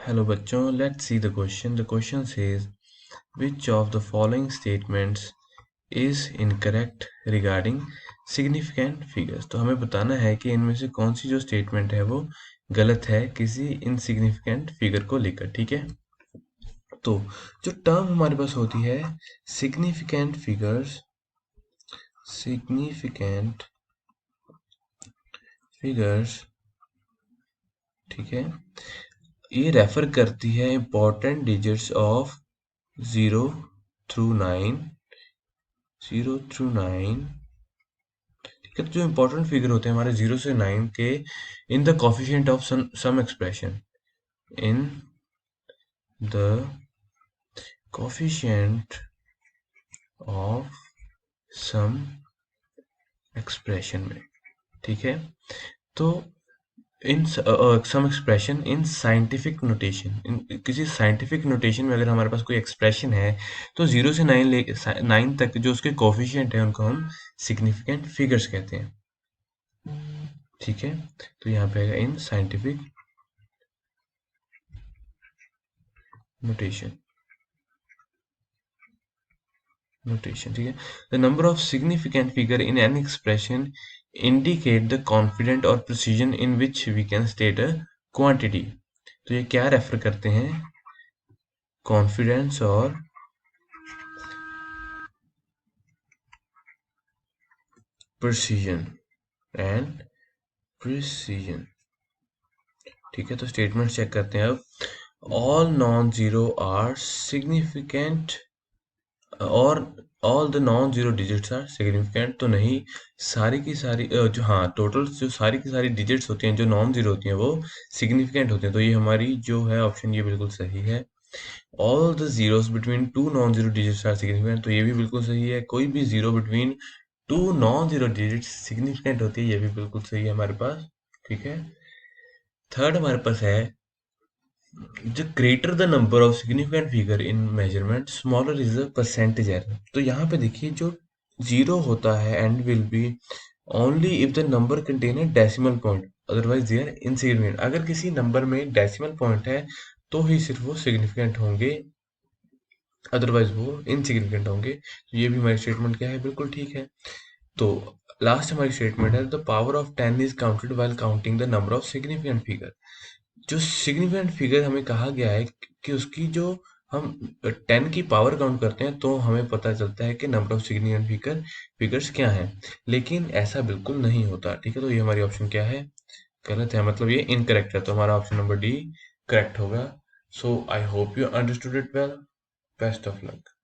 Hello बच्चों, let's see the question. The question says which of the following statements is incorrect regarding significant figures. तो हमें बताना है कि इनमें से कौन सी जो स्टेटमेंट है वो गलत है किसी इनसिग्निफिकेंट फिगर को लेकर. ठीक है, तो जो टर्म हमारे पास होती है सिग्निफिकेंट फिगर्स, सिग्निफिकेंट फिगर्स, ठीक है, ये रेफर करती है important digits of 0 through 9, 0 through 9, ठीक है. तो जो इंपॉर्टेंट फिगर होते हैं हमारे 0 से 9 के in the coefficient of some expression, in the coefficient of some expression में, ठीक है. तो in some expression in scientific notation, इन किसी साइंटिफिक नोटेशन में अगर हमारे पास कोई एक्सप्रेशन है तो 0 से 9 तक जो उसके कोफिशिएंट है उनको हम सिग्निफिकेंट फिगर्स कहते हैं. ठीक है, तो यहाँ पे आएगा इन साइंटिफिक नोटेशन, ठीक है. The number of significant figure in an expression indicate the confident और precision in which we can state a quantity. तो ये क्या रेफर करते हैं? कॉन्फिडेंस और प्रिसीजन एंड प्रिसीजन. ठीक है, तो स्टेटमेंट चेक करते हैं अब. All non zero are significant और all the non zero digits are significant. तो नहीं, सारी की सारी जो हाँ टोटल जो सारी की सारी डिजिट्स होती हैं जो नॉन जीरो होती हैं वो सिग्निफिकेंट होती हैं. तो ये हमारी जो है ऑप्शन ये बिल्कुल सही है. All the zeros between two non zero digits are significant. तो ये भी बिल्कुल सही है. कोई भी zero between two non zero digits significant होती है, ये भी बिल्कुल सही है हमारे पास. ठीक है, थर्ड हमारे पास है the greater the number of significant figure in measurement, smaller is the percentage error. तो यहाँ पे देखिए जो जीरो होता है and will be only if the number contain a decimal point, otherwise they are insignificant. अगर किसी नंबर में डेसिमल पॉइंट है तो ही सिर्फ वो सिग्निफिकेंट होंगे, अदरवाइज वो इनसिग्निफिकेंट होंगे. तो ये भी हमारी स्टेटमेंट क्या है, बिल्कुल ठीक है. तो लास्ट हमारी स्टेटमेंट है the power of 10 is counted while counting the number of significant figure. जो सिग्निफिकेंट फिगर हमें कहा गया है कि उसकी जो हम 10 की पावर काउंट करते हैं तो हमें पता चलता है कि नंबर ऑफ सिग्निफिकेंट फिगर्स क्या हैं, लेकिन ऐसा बिल्कुल नहीं होता. ठीक है, तो ये हमारी ऑप्शन क्या है, गलत है, मतलब ये इनकरेक्ट है. तो हमारा ऑप्शन नंबर डी करेक्ट होगा. So I hope you understood it well. Best of luck.